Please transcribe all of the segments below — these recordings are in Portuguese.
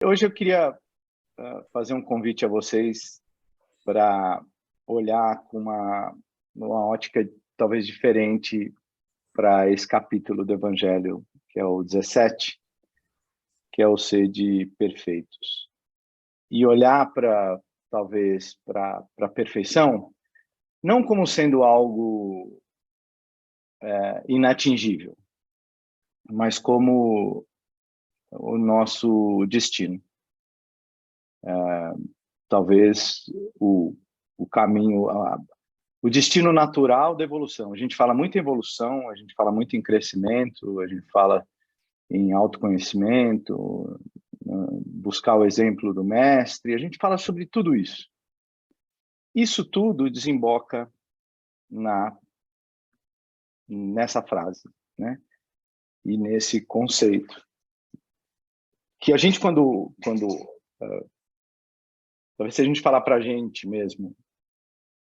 Hoje eu queria fazer um convite a vocês para olhar com uma ótica talvez diferente para esse capítulo do Evangelho, que é o 17, que é o sede perfeitos. E olhar talvez para a perfeição, não como sendo algo inatingível, mas como o nosso destino. Talvez o caminho, o destino natural da evolução. A gente fala muito em evolução, a gente fala muito em crescimento, a gente fala em autoconhecimento, buscar o exemplo do mestre, a gente fala sobre tudo isso. Isso tudo desemboca nessa frase, né? E nesse conceito. Que a gente, talvez se a gente falar para a gente mesmo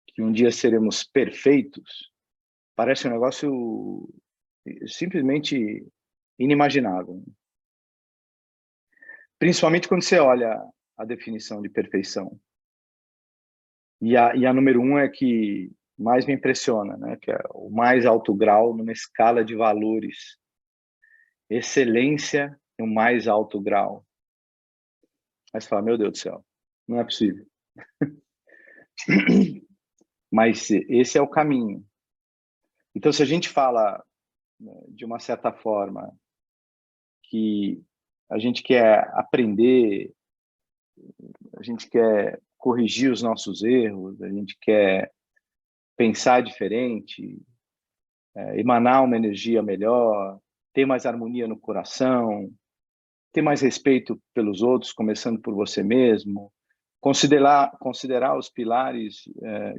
que um dia seremos perfeitos, parece um negócio simplesmente inimaginável. Principalmente quando você olha a definição de perfeição. E a número 1 é que mais me impressiona, né? Que é o mais alto grau numa escala de valores. Excelência no mais alto grau. Aí você fala, meu Deus do céu, não é possível. Mas esse é o caminho. Então, se a gente fala, de uma certa forma, que a gente quer aprender, a gente quer corrigir os nossos erros, a gente quer pensar diferente, emanar uma energia melhor, ter mais harmonia no coração, ter mais respeito pelos outros, começando por você mesmo, considerar os pilares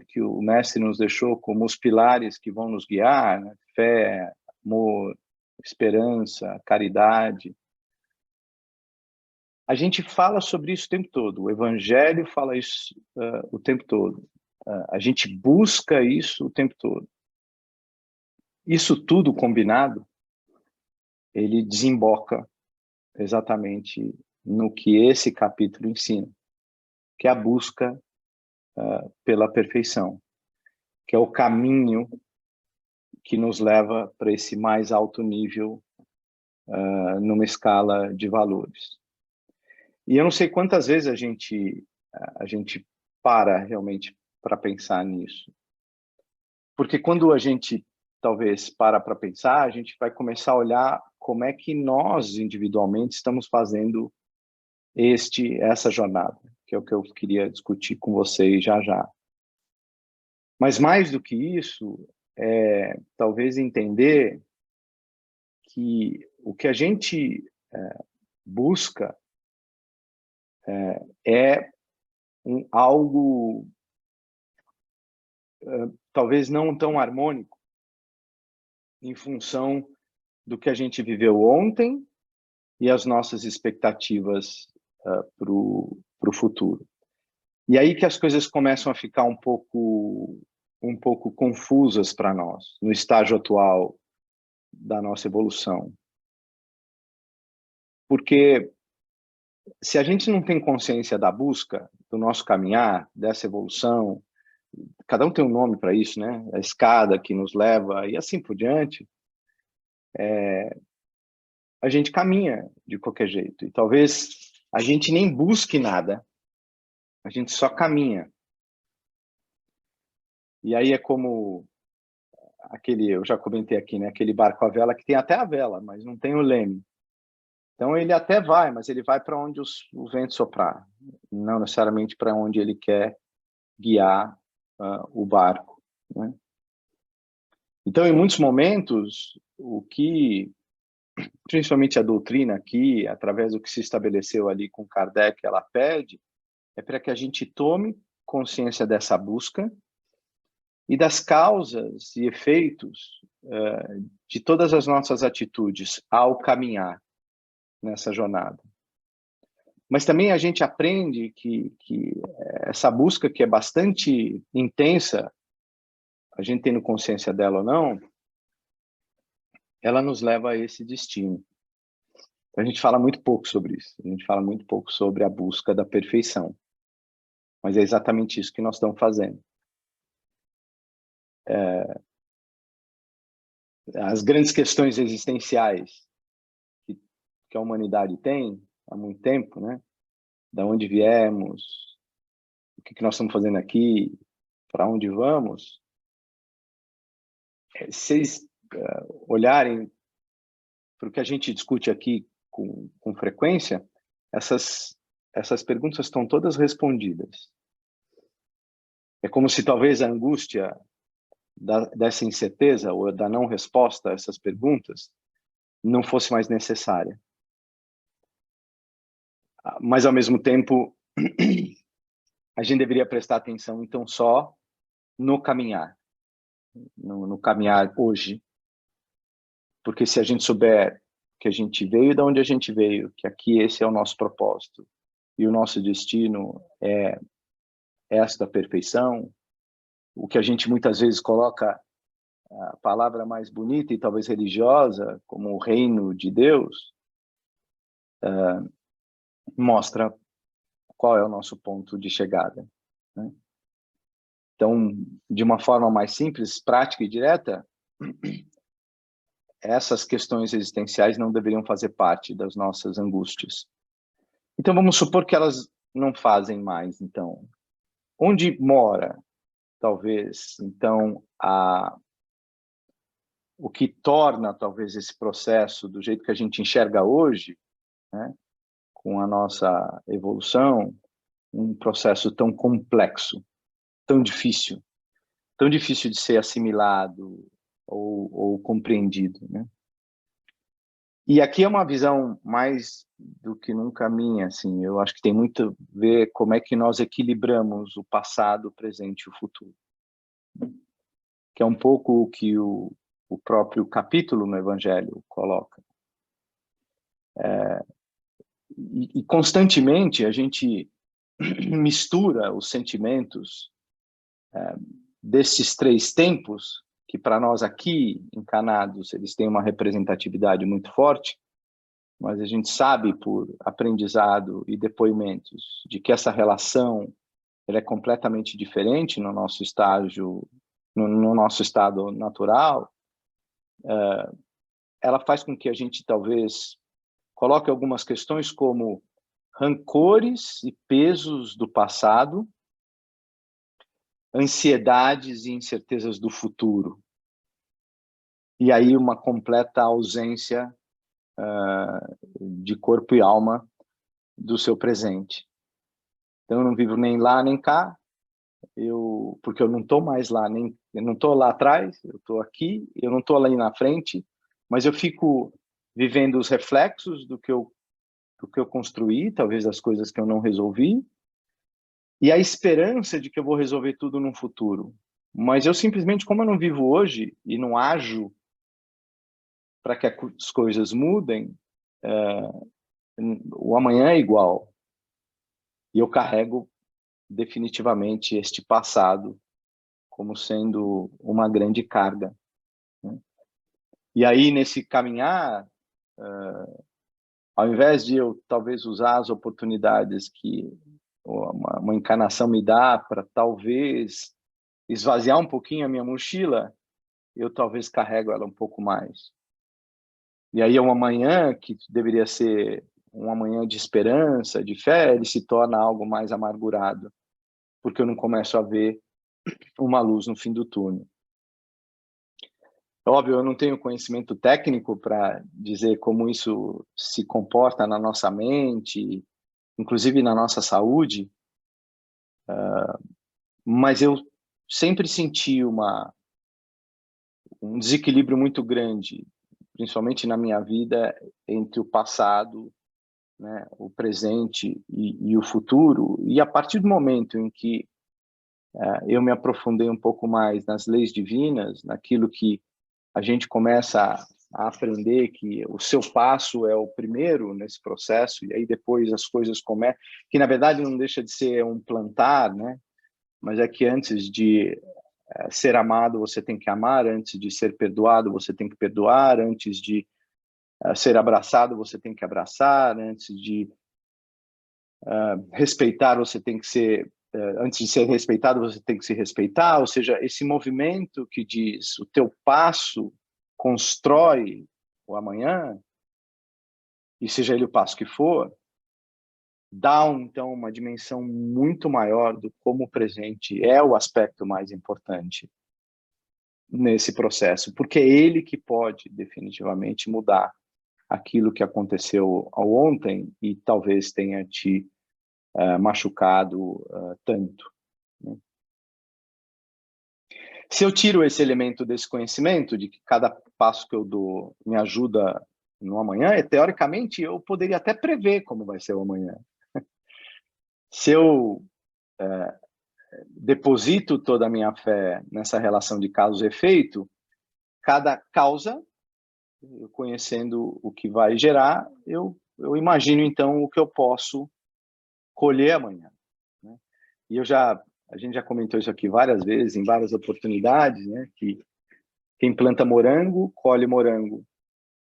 que o mestre nos deixou como os pilares que vão nos guiar, né? Fé, amor, esperança, caridade. A gente fala sobre isso o tempo todo, o Evangelho fala isso o tempo todo, a gente busca isso o tempo todo. Isso tudo combinado, ele desemboca exatamente no que esse capítulo ensina, que é a busca pela perfeição, que é o caminho que nos leva para esse mais alto nível numa escala de valores. E eu não sei quantas vezes a gente para realmente para pensar nisso. Porque quando a gente talvez para pensar, a gente vai começar a olhar como é que nós individualmente estamos fazendo essa jornada, que é o que eu queria discutir com vocês já já. Mas mais do que isso, talvez entender que o que a gente busca é algo talvez não tão harmônico em função do que a gente viveu ontem e as nossas expectativas para o futuro. E aí que as coisas começam a ficar um pouco confusas para nós, no estágio atual da nossa evolução. Porque se a gente não tem consciência da busca, do nosso caminhar, dessa evolução, cada um tem um nome para isso, né? A escada que nos leva e assim por diante, a gente caminha de qualquer jeito. E talvez a gente nem busque nada, a gente só caminha. E aí é como eu já comentei aqui, né? Aquele barco à vela que tem até a vela, mas não tem o leme. Então ele até vai, mas ele vai para onde o vento soprar, não necessariamente para onde ele quer guiar o barco, né? Então, em muitos momentos, o que, principalmente a doutrina aqui, através do que se estabeleceu ali com Kardec, ela pede, é para que a gente tome consciência dessa busca e das causas e efeitos de todas as nossas atitudes ao caminhar nessa jornada. Mas também a gente aprende que essa busca, que é bastante intensa, a gente tendo consciência dela ou não, ela nos leva a esse destino. A gente fala muito pouco sobre isso. A gente fala muito pouco sobre a busca da perfeição. Mas é exatamente isso que nós estamos fazendo. As grandes questões existenciais que a humanidade tem há muito tempo, né? Da onde viemos, o que nós estamos fazendo aqui, para onde vamos. Se vocês olharem para o que a gente discute aqui com frequência, essas perguntas estão todas respondidas. É como se talvez a angústia dessa incerteza ou da não resposta a essas perguntas não fosse mais necessária. Mas, ao mesmo tempo, a gente deveria prestar atenção, então, só no caminhar. No caminhar hoje. Porque se a gente souber que a gente veio de onde a gente veio, que aqui esse é o nosso propósito, e o nosso destino é esta perfeição, o que a gente muitas vezes coloca a palavra mais bonita e talvez religiosa, como o reino de Deus, mostra qual é o nosso ponto de chegada, né? Então, de uma forma mais simples, prática e direta, essas questões existenciais não deveriam fazer parte das nossas angústias. Então, vamos supor que elas não fazem mais. Então, onde mora, talvez, então, o que torna, talvez, esse processo do jeito que a gente enxerga hoje, né, com a nossa evolução, um processo tão complexo, tão difícil de ser assimilado ou compreendido, né? E aqui é uma visão mais do que nunca minha, assim, eu acho que tem muito a ver como é que nós equilibramos o passado, o presente e o futuro. Que é um pouco o que o próprio capítulo no Evangelho coloca. E constantemente a gente mistura os sentimentos desses três tempos, que para nós aqui, encanados, eles têm uma representatividade muito forte, mas a gente sabe por aprendizado e depoimentos de que essa relação ela é completamente diferente no nosso estágio, no nosso estado natural. Ela faz com que a gente talvez coloque algumas questões como rancores e pesos do passado, ansiedades e incertezas do futuro. E aí uma completa ausência de corpo e alma do seu presente. Então eu não vivo nem lá nem cá, porque eu não estou mais lá, eu não estou lá atrás, eu estou aqui, eu não estou lá na frente, mas eu fico vivendo os reflexos do que eu construí, talvez das coisas que eu não resolvi, e a esperança de que eu vou resolver tudo no futuro. Mas eu simplesmente, como eu não vivo hoje e não ajo para que as coisas mudem, o amanhã é igual. E eu carrego definitivamente este passado como sendo uma grande carga, né? E aí, nesse caminhar, ao invés de eu talvez usar as oportunidades que uma encarnação me dá para talvez esvaziar um pouquinho a minha mochila, eu talvez carrego ela um pouco mais. E aí um amanhã que deveria ser um amanhã de esperança, de fé, ele se torna algo mais amargurado, porque eu não começo a ver uma luz no fim do túnel. Óbvio, eu não tenho conhecimento técnico para dizer como isso se comporta na nossa mente, inclusive na nossa saúde, mas eu sempre senti um desequilíbrio muito grande, principalmente na minha vida, entre o passado, né, o presente e o futuro. E a partir do momento em que eu me aprofundei um pouco mais nas leis divinas, naquilo que a gente começa a aprender que o seu passo é o primeiro nesse processo, e aí depois as coisas começam, que na verdade não deixa de ser um plantar, né? Mas é que antes de ser amado, você tem que amar, antes de ser perdoado, você tem que perdoar, antes de ser abraçado, você tem que abraçar. Antes de respeitar, você tem que ser... antes de ser respeitado, você tem que se respeitar. Ou seja, esse movimento que diz o teu passo constrói o amanhã, e seja ele o passo que for, dá, então, uma dimensão muito maior do como o presente é o aspecto mais importante nesse processo, porque é ele que pode definitivamente mudar aquilo que aconteceu ao ontem e talvez tenha te machucado tanto, né? Se eu tiro esse elemento desse conhecimento, de que cada passo que eu dou me ajuda no amanhã, teoricamente eu poderia até prever como vai ser o amanhã. Se eu deposito toda a minha fé nessa relação de causa e efeito, cada causa, eu conhecendo o que vai gerar, eu imagino então o que eu posso colher amanhã, né? E a gente já comentou isso aqui várias vezes, em várias oportunidades, né? Que quem planta morango, colhe morango.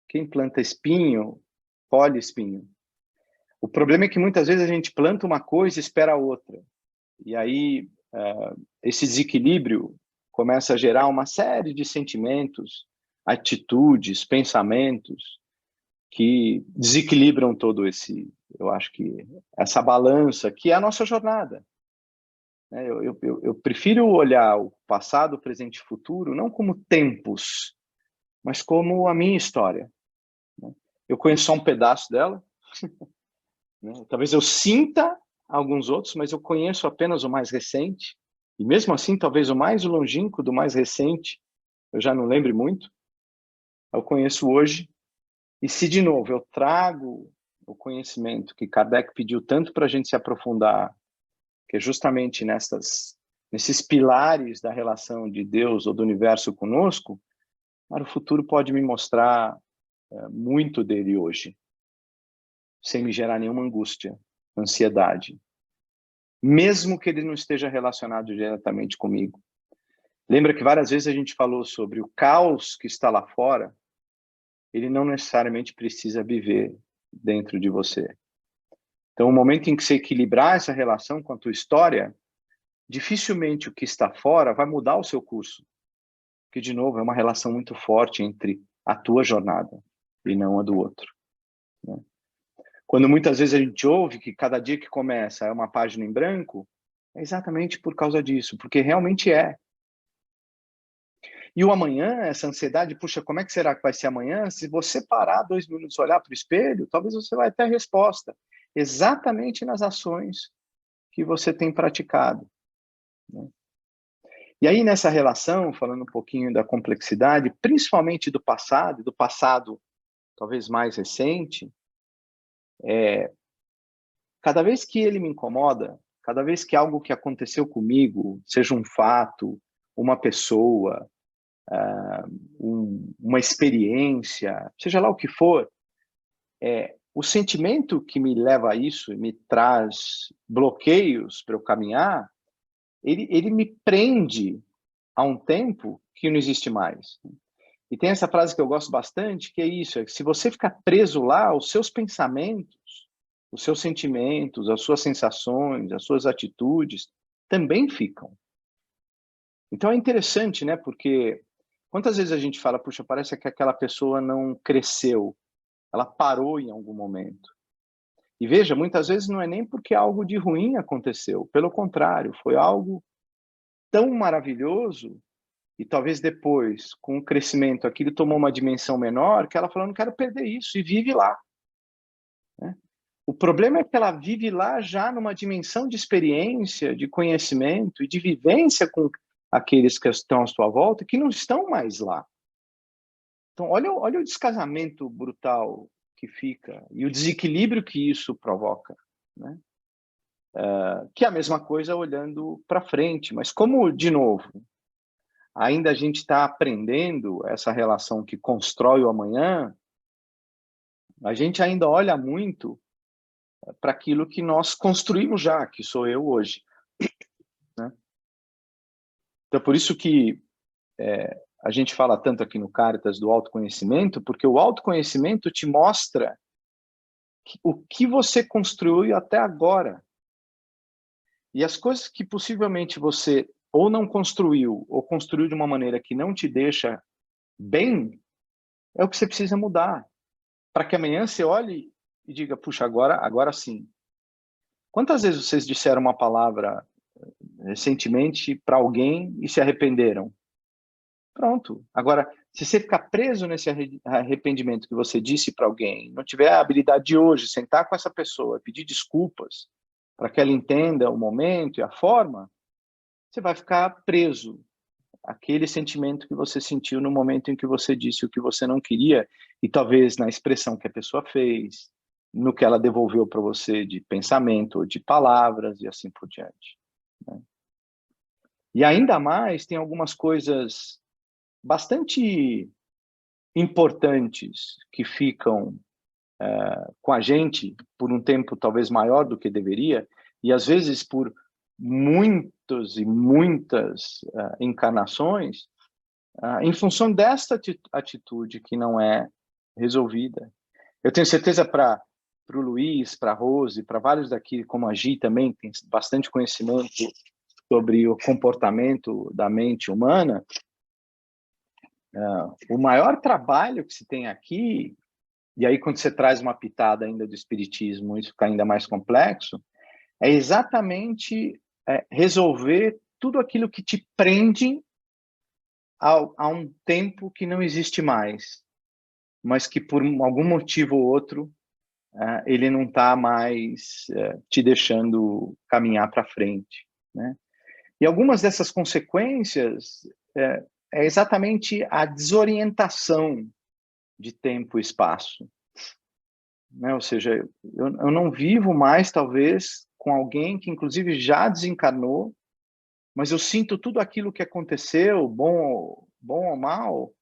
Quem planta espinho, colhe espinho. O problema é que muitas vezes a gente planta uma coisa e espera outra. E aí esse desequilíbrio começa a gerar uma série de sentimentos, atitudes, pensamentos que desequilibram todo esse, eu acho que essa balança que é a nossa jornada. Eu prefiro olhar o passado, o presente e o futuro não como tempos, mas como a minha história, né? Eu conheço só um pedaço dela, né? Talvez eu sinta alguns outros, mas eu conheço apenas o mais recente, e mesmo assim, talvez o mais longínquo do mais recente, eu já não lembro muito, eu conheço hoje. E se, de novo, eu trago o conhecimento que Kardec pediu tanto para a gente se aprofundar, que é justamente nesses pilares da relação de Deus ou do universo conosco, para o futuro pode me mostrar muito dele hoje, sem me gerar nenhuma angústia, ansiedade, mesmo que ele não esteja relacionado diretamente comigo. Lembra que várias vezes a gente falou sobre o caos que está lá fora, ele não necessariamente precisa viver dentro de você. Então, o momento em que você equilibrar essa relação com a tua história, dificilmente o que está fora vai mudar o seu curso. Porque, de novo, é uma relação muito forte entre a tua jornada e não a do outro, né? Quando muitas vezes a gente ouve que cada dia que começa é uma página em branco, é exatamente por causa disso, porque realmente é. E o amanhã, essa ansiedade, puxa, como é que será que vai ser amanhã? Se você parar 2 minutos e olhar para o espelho, talvez você vai ter a resposta exatamente nas ações que você tem praticado, né? E aí, nessa relação, falando um pouquinho da complexidade, principalmente do passado talvez mais recente, cada vez que ele me incomoda, cada vez que algo que aconteceu comigo, seja um fato, uma pessoa, uma experiência, seja lá o que for, o sentimento que me leva a isso, me traz bloqueios para eu caminhar, ele me prende a um tempo que não existe mais. E tem essa frase que eu gosto bastante, que é isso, é que se você ficar preso lá, os seus pensamentos, os seus sentimentos, as suas sensações, as suas atitudes, também ficam. Então é interessante, né? Porque quantas vezes a gente fala, puxa, parece que aquela pessoa não cresceu, ela parou em algum momento. E veja, muitas vezes não é nem porque algo de ruim aconteceu, pelo contrário, foi algo tão maravilhoso e talvez depois, com o crescimento, aquilo tomou uma dimensão menor, que ela falou, não quero perder isso, e vive lá, né? O problema é que ela vive lá já numa dimensão de experiência, de conhecimento e de vivência com aqueles que estão à sua volta, que não estão mais lá. Então, olha o descasamento brutal que fica e o desequilíbrio que isso provoca, né? Que é a mesma coisa olhando para frente, mas como, de novo, ainda a gente está aprendendo essa relação que constrói o amanhã, a gente ainda olha muito para aquilo que nós construímos já, que sou eu hoje, né? Então, por isso que a gente fala tanto aqui no Caritas do autoconhecimento, porque o autoconhecimento te mostra o que você construiu até agora. E as coisas que possivelmente você ou não construiu, ou construiu de uma maneira que não te deixa bem, é o que você precisa mudar. Para que amanhã você olhe e diga, puxa, agora sim. Quantas vezes vocês disseram uma palavra recentemente para alguém e se arrependeram? Pronto. Agora, se você ficar preso nesse arrependimento que você disse para alguém, não tiver a habilidade de hoje sentar com essa pessoa, pedir desculpas para que ela entenda o momento e a forma, você vai ficar preso àquele sentimento que você sentiu no momento em que você disse o que você não queria e talvez na expressão que a pessoa fez, no que ela devolveu para você de pensamento ou de palavras e assim por diante, né? E ainda mais, tem algumas coisas bastante importantes que ficam com a gente por um tempo talvez maior do que deveria, e às vezes por muitas e muitas encarnações, em função desta atitude que não é resolvida. Eu tenho certeza para o Luiz, para a Rose, para vários daqui, como a Gi também, tem bastante conhecimento sobre o comportamento da mente humana. O maior trabalho que se tem aqui, e aí quando você traz uma pitada ainda do espiritismo, isso fica ainda mais complexo, é exatamente resolver tudo aquilo que te prende a um tempo que não existe mais, mas que por algum motivo ou outro ele não está mais te deixando caminhar para frente, né? E algumas dessas consequências é exatamente a desorientação de tempo e espaço, né? Ou seja, eu não vivo mais, talvez, com alguém que, inclusive, já desencarnou, mas eu sinto tudo aquilo que aconteceu, bom ou mal,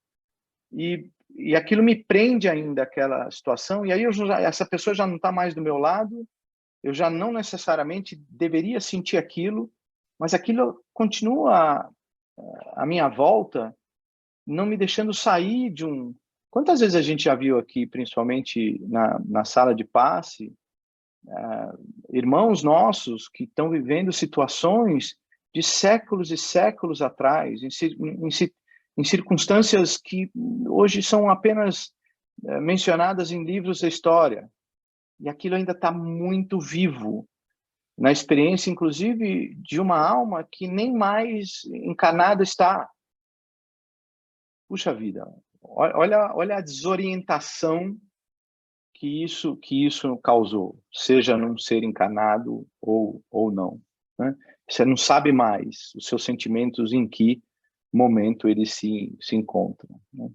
e aquilo me prende ainda àquela situação, e aí essa pessoa já não está mais do meu lado, eu já não necessariamente deveria sentir aquilo, mas aquilo continua à minha volta, não me deixando sair de um... Quantas vezes a gente já viu aqui, principalmente na sala de passe, irmãos nossos que estão vivendo situações de séculos e séculos atrás, em circunstâncias que hoje são apenas mencionadas em livros da história. E aquilo ainda está muito vivo, na experiência, inclusive, de uma alma que nem mais encarnada está. Puxa vida, olha a desorientação que isso causou, seja num ser encarnado ou não, né? Você não sabe mais os seus sentimentos em que momento eles se encontram, né?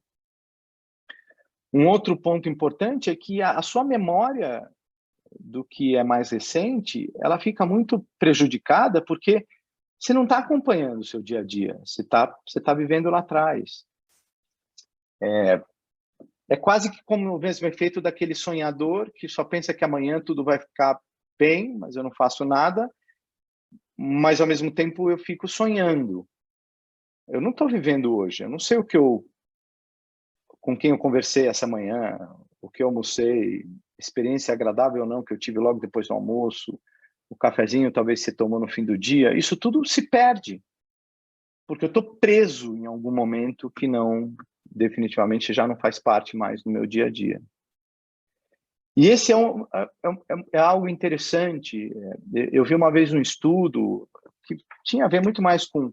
Um outro ponto importante é que a sua memória do que é mais recente, ela fica muito prejudicada porque você não está acompanhando o seu dia a dia, você tá vivendo lá atrás. É quase que como o mesmo efeito daquele sonhador que só pensa que amanhã tudo vai ficar bem, mas eu não faço nada, mas ao mesmo tempo eu fico sonhando. Eu não estou vivendo hoje, eu não sei com quem eu conversei essa manhã, o que eu almocei, experiência agradável ou não que eu tive logo depois do almoço, o cafezinho talvez você tomou no fim do dia, isso tudo se perde, porque eu estou preso em algum momento que não, definitivamente já não faz parte mais do meu dia a dia. E esse é algo interessante. Eu vi uma vez um estudo que tinha a ver muito mais com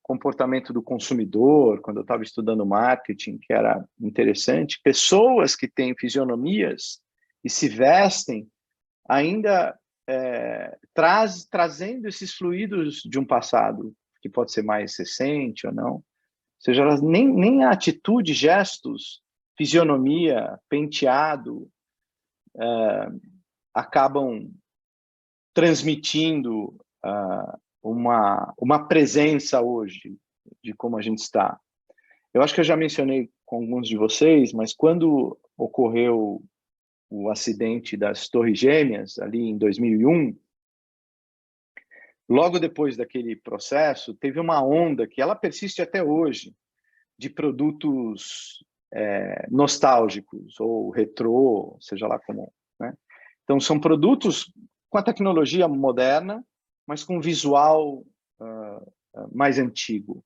comportamento do consumidor, quando eu estava estudando marketing, que era interessante. Pessoas que têm fisionomias e se vestem ainda trazendo esses fluidos de um passado, que pode ser mais recente ou não. Ou seja, elas nem a atitude, gestos, fisionomia, penteado, acabam transmitindo uma presença hoje de como a gente está. Eu acho que eu já mencionei com alguns de vocês, mas quando ocorreu o acidente das Torres Gêmeas, ali em 2001, logo depois daquele processo, teve uma onda que ela persiste até hoje, de produtos nostálgicos ou retrô, seja lá como, né? Então, são produtos com a tecnologia moderna, mas com visual mais antigo.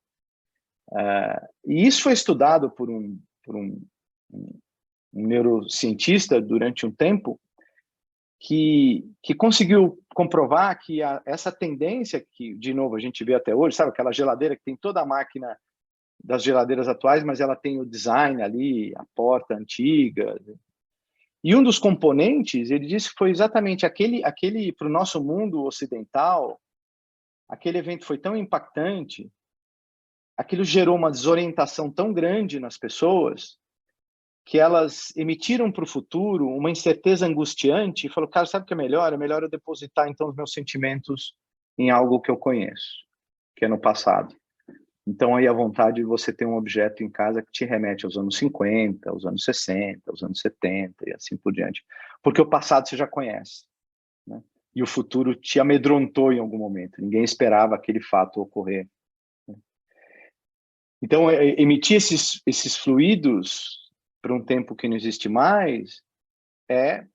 E isso foi estudado por um neurocientista durante um tempo, que conseguiu comprovar que essa tendência que, de novo, a gente vê até hoje, sabe, aquela geladeira que tem toda a máquina das geladeiras atuais, mas ela tem o design ali, a porta antiga. E um dos componentes, ele disse que foi exatamente aquele para o nosso mundo ocidental, aquele evento foi tão impactante, aquilo gerou uma desorientação tão grande nas pessoas, que elas emitiram para o futuro uma incerteza angustiante e falou, cara, sabe o que é melhor? É melhor eu depositar, então, os meus sentimentos em algo que eu conheço, que é no passado. Então, aí a vontade de você ter um objeto em casa que te remete aos anos 50, aos anos 60, aos anos 70 e assim por diante. Porque o passado você já conhece, né? E o futuro te amedrontou em algum momento. Ninguém esperava aquele fato ocorrer. Então, emitir esses fluidos para um tempo que não existe mais é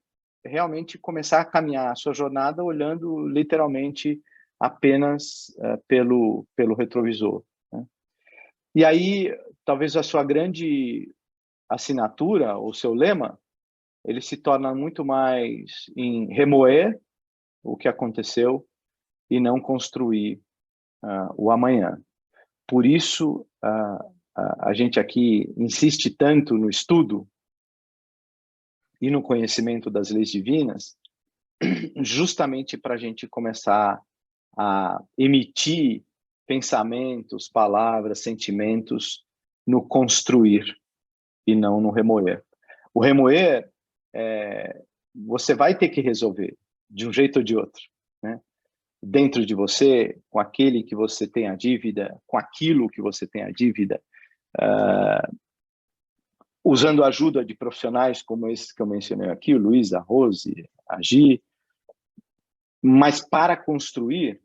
realmente começar a caminhar a sua jornada olhando literalmente apenas pelo retrovisor, né? E aí, talvez a sua grande assinatura, ou seu lema, ele se torna muito mais em remoer o que aconteceu e não construir o amanhã. Por isso, a gente aqui insiste tanto no estudo e no conhecimento das leis divinas, justamente para a gente começar a emitir pensamentos, palavras, sentimentos no construir e não no remoer. O remoer, você vai ter que resolver de um jeito ou de outro, né? Dentro de você, com aquele que você tem a dívida, com aquilo que você tem a dívida, usando a ajuda de profissionais como esses que eu mencionei aqui, o Luiz, a Rose, a Gi, mas para construir,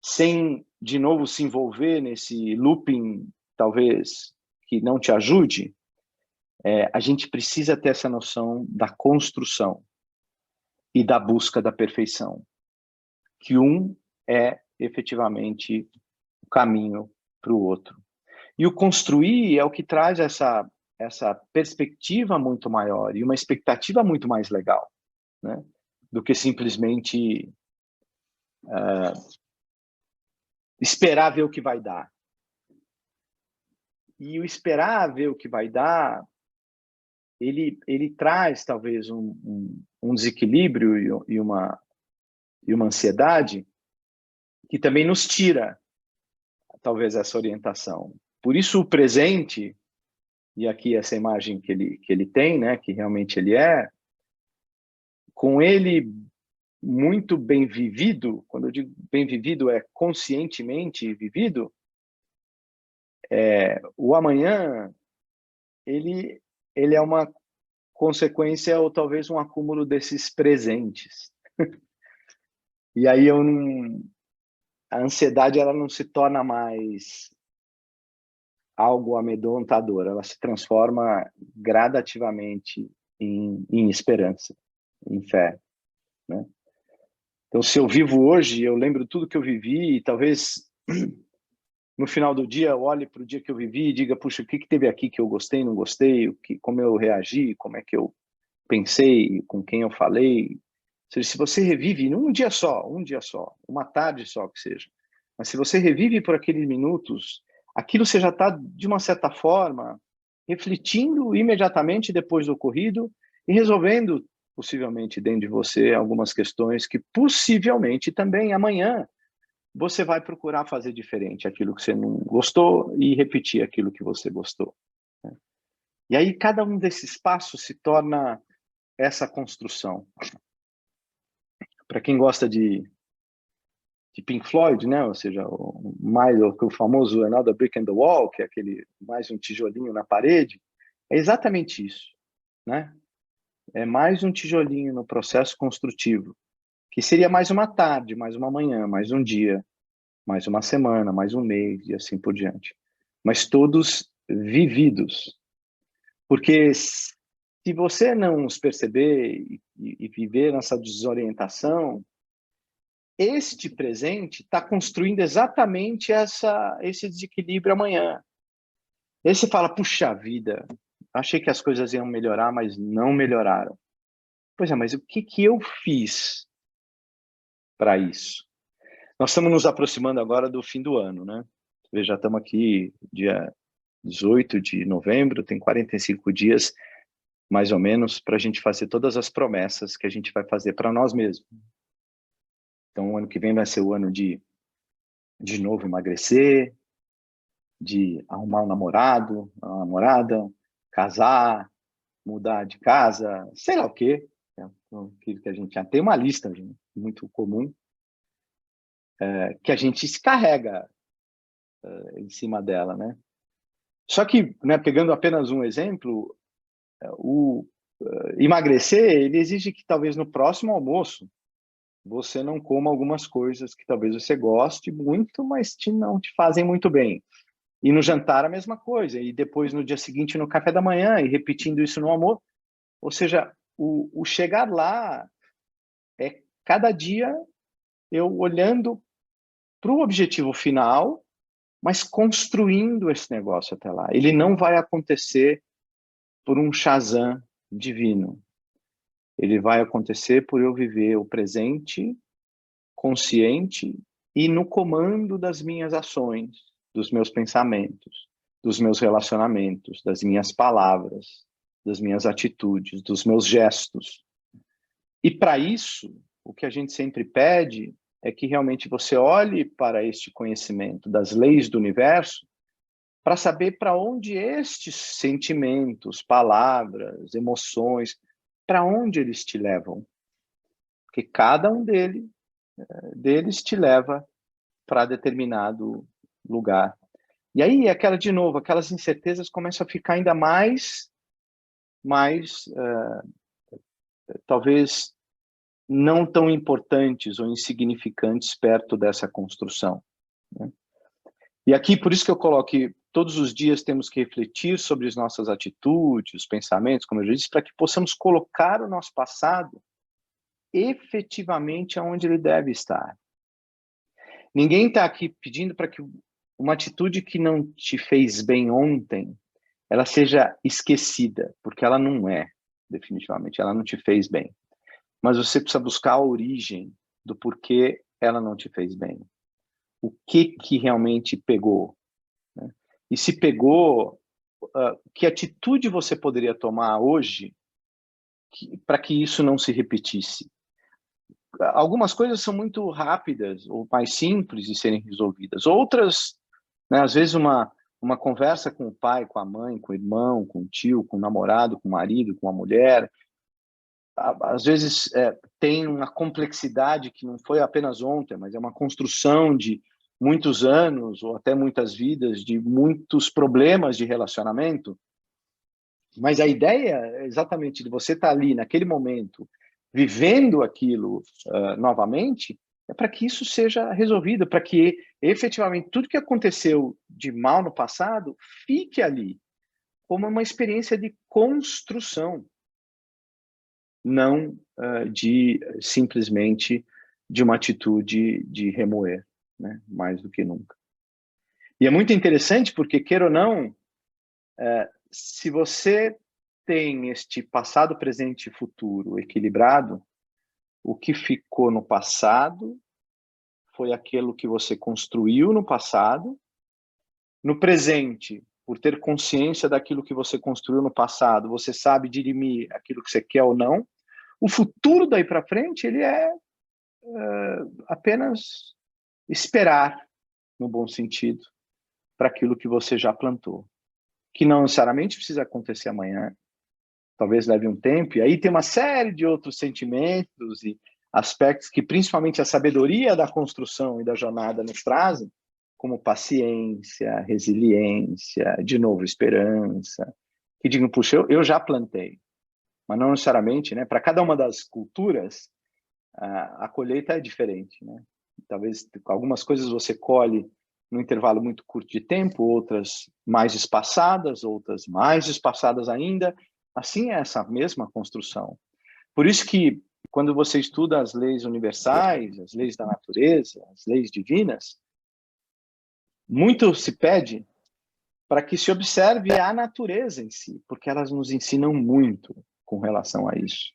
sem, de novo, se envolver nesse looping, talvez, que não te ajude, a gente precisa ter essa noção da construção e da busca da perfeição, que um é, efetivamente, o caminho para o outro. E o construir é o que traz essa perspectiva muito maior e uma expectativa muito mais legal, né? Do que simplesmente esperar ver o que vai dar. E o esperar ver o que vai dar, ele traz talvez um desequilíbrio e uma ansiedade que também nos tira talvez essa orientação. Por isso o presente, e aqui essa imagem que ele tem, né, que realmente ele é, com ele muito bem vivido, quando eu digo bem vivido, é conscientemente vivido, o amanhã, ele é uma consequência ou talvez um acúmulo desses presentes. E aí a ansiedade ela não se torna mais algo amedrontador, ela se transforma gradativamente em esperança, em fé, né? Então, se eu vivo hoje, eu lembro tudo que eu vivi e talvez no final do dia eu olhe para o dia que eu vivi e diga, puxa, o que teve aqui que eu gostei, não gostei, como eu reagi, como é que eu pensei, com quem eu falei. Ou seja, se você revive num dia só, uma tarde só que seja, mas se você revive por aqueles minutos, aquilo você já está, de uma certa forma, refletindo imediatamente depois do ocorrido e resolvendo, possivelmente, dentro de você, algumas questões que, possivelmente, também amanhã, você vai procurar fazer diferente aquilo que você não gostou e repetir aquilo que você gostou, né? E aí, cada um desses passos se torna essa construção. Para quem gosta de Pink Floyd, né? Ou seja, o famoso Another Brick in the Wall, que é aquele mais um tijolinho na parede, é exatamente isso, né? É mais um tijolinho no processo construtivo, que seria mais uma tarde, mais uma manhã, mais um dia, mais uma semana, mais um mês e assim por diante. mas todos vividos. Porque se você não os perceber e viver nessa desorientação, este presente está construindo exatamente esse desequilíbrio amanhã. Aí você fala, puxa vida, achei que as coisas iam melhorar, mas não melhoraram. Pois é, mas o que eu fiz para isso? Nós estamos nos aproximando agora do fim do ano, né? Já estamos aqui dia 18 de novembro, tem 45 dias, mais ou menos, para a gente fazer todas as promessas que a gente vai fazer para nós mesmos. Então, o ano que vem vai ser o ano de novo, emagrecer, de arrumar um namorado, uma namorada, casar, mudar de casa, sei lá o quê. Aquilo que a gente já tem uma lista muito comum, que a gente se carrega em cima dela, né? Só que, né, pegando apenas um exemplo, o emagrecer, ele exige que talvez no próximo almoço você não coma algumas coisas que talvez você goste muito, mas não te fazem muito bem. E no jantar a mesma coisa, e depois no dia seguinte no café da manhã, e repetindo isso no almoço. Ou seja, o chegar lá é cada dia eu olhando para o objetivo final, mas construindo esse negócio até lá. Ele não vai acontecer por um Shazam divino. Ele vai acontecer por eu viver o presente, consciente e no comando das minhas ações, dos meus pensamentos, dos meus relacionamentos, das minhas palavras, das minhas atitudes, dos meus gestos. E para isso, o que a gente sempre pede é que realmente você olhe para este conhecimento das leis do universo para saber para onde estes sentimentos, palavras, emoções, para onde eles te levam. Porque cada um deles te leva para determinado lugar. E aí, de novo, aquelas incertezas começam a ficar ainda mais talvez não tão importantes ou insignificantes perto dessa construção, né? E aqui, por isso que eu coloco que todos os dias temos que refletir sobre as nossas atitudes, os pensamentos, como eu já disse, para que possamos colocar o nosso passado efetivamente aonde ele deve estar. Ninguém está aqui pedindo para que uma atitude que não te fez bem ontem, ela seja esquecida, porque ela não é, definitivamente, ela não te fez bem. Mas você precisa buscar a origem do porquê ela não te fez bem. O que realmente pegou, né? E se pegou, que atitude você poderia tomar hoje para que isso não se repetisse? Algumas coisas são muito rápidas ou mais simples de serem resolvidas. Outras, né, às vezes uma conversa com o pai, com a mãe, com o irmão, com o tio, com o namorado, com o marido, com a mulher, às vezes tem uma complexidade que não foi apenas ontem, mas é uma construção de muitos anos ou até muitas vidas, de muitos problemas de relacionamento. Mas a ideia é exatamente de você estar ali naquele momento, vivendo aquilo novamente, é para que isso seja resolvido, para que efetivamente tudo que aconteceu de mal no passado fique ali como uma experiência de construção, não de simplesmente de uma atitude de remoer, né? Mais do que nunca. E é muito interessante porque, queira ou não, se você tem este passado, presente e futuro equilibrado, o que ficou no passado foi aquilo que você construiu no passado. No presente, por ter consciência daquilo que você construiu no passado, você sabe dirimir aquilo que você quer ou não. O futuro daí para frente, ele é apenas esperar, no bom sentido, para aquilo que você já plantou, que não necessariamente precisa acontecer amanhã, talvez leve um tempo, e aí tem uma série de outros sentimentos e aspectos que principalmente a sabedoria da construção e da jornada nos trazem, como paciência, resiliência, de novo, esperança, que digam, puxa, eu já plantei, mas não necessariamente, né? Para cada uma das culturas, a colheita é diferente, né? Talvez algumas coisas você colhe num intervalo muito curto de tempo, outras mais espaçadas, outras mais espaçadas ainda. Assim é essa mesma construção. Por isso que, quando você estuda as leis universais, as leis da natureza, as leis divinas, muito se pede para que se observe a natureza em si, porque elas nos ensinam muito com relação a isso.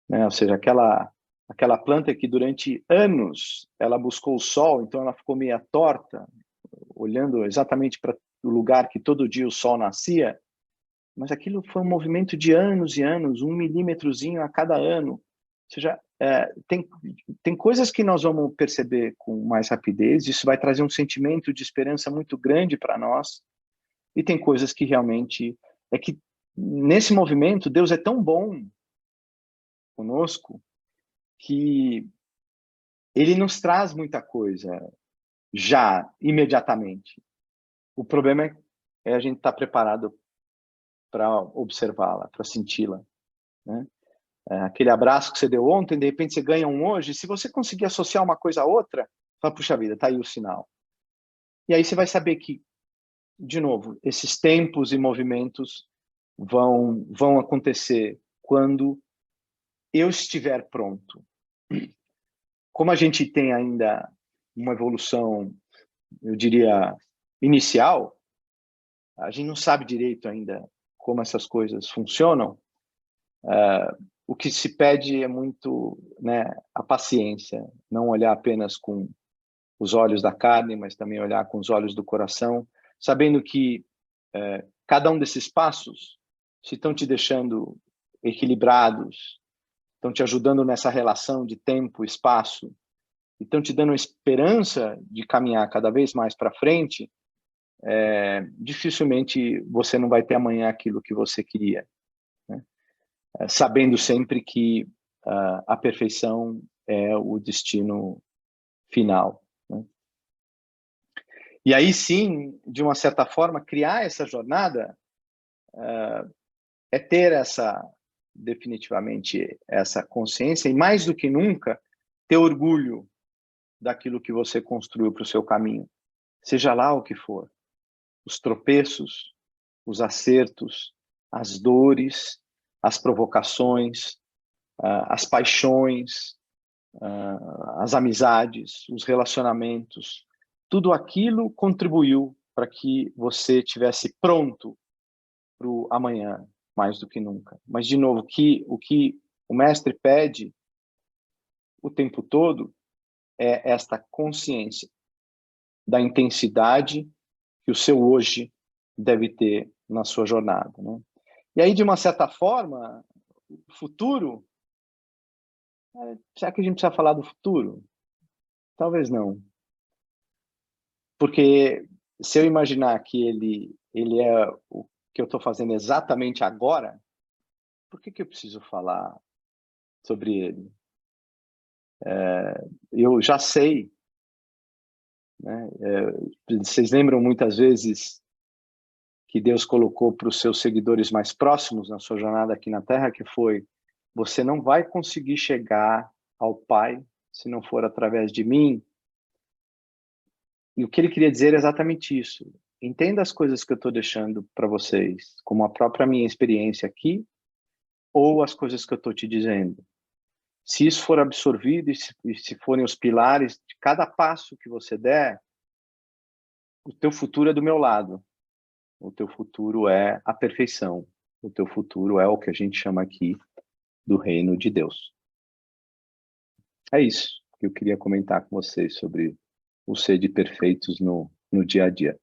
Né? Ou seja, aquela planta que durante anos ela buscou o sol, então ela ficou meia torta, olhando exatamente para o lugar que todo dia o sol nascia, mas aquilo foi um movimento de anos e anos, 1 milímetrozinho a cada ano. Ou seja, tem coisas que nós vamos perceber com mais rapidez, isso vai trazer um sentimento de esperança muito grande para nós, e tem coisas que realmente... É que nesse movimento, Deus é tão bom conosco, que ele nos traz muita coisa já, imediatamente. O problema é a gente estar preparado para observá-la, para senti-la, né? Aquele abraço que você deu ontem, de repente você ganha um hoje, se você conseguir associar uma coisa a outra, fala, puxa vida, tá aí o sinal. E aí você vai saber que, de novo, esses tempos e movimentos vão acontecer quando eu estiver pronto. Como a gente tem ainda uma evolução, eu diria, inicial, a gente não sabe direito ainda como essas coisas funcionam. O que se pede é muito, né, a paciência, não olhar apenas com os olhos da carne, mas também olhar com os olhos do coração, sabendo que cada um desses passos, se estão te deixando equilibrados, estão te ajudando nessa relação de tempo e espaço, e estão te dando esperança de caminhar cada vez mais para frente, dificilmente você não vai ter amanhã aquilo que você queria, né? Sabendo sempre que a perfeição é o destino final, né? E aí sim, de uma certa forma, criar essa jornada é ter definitivamente essa consciência, e mais do que nunca, ter orgulho daquilo que você construiu para o seu caminho, seja lá o que for. Os tropeços, os acertos, as dores, as provocações, as paixões, as amizades, os relacionamentos, tudo aquilo contribuiu para que você estivesse pronto para o amanhã, mais do que nunca. Mas, de novo, o que o mestre pede o tempo todo é esta consciência da intensidade que o seu hoje deve ter na sua jornada, né? E aí, de uma certa forma, o futuro... será que a gente precisa falar do futuro? Talvez não. Porque se eu imaginar que ele é o que eu estou fazendo exatamente agora, por que eu preciso falar sobre ele? Eu já sei, né? Vocês lembram muitas vezes que Deus colocou para os seus seguidores mais próximos na sua jornada aqui na Terra, que foi: você não vai conseguir chegar ao Pai se não for através de mim. E o que ele queria dizer é exatamente isso. Entenda as coisas que eu estou deixando para vocês, como a própria minha experiência aqui, ou as coisas que eu estou te dizendo. Se isso for absorvido e se forem os pilares de cada passo que você der, o teu futuro é do meu lado. O teu futuro é a perfeição. O teu futuro é o que a gente chama aqui do reino de Deus. É isso que eu queria comentar com vocês sobre o ser de perfeitos no dia a dia.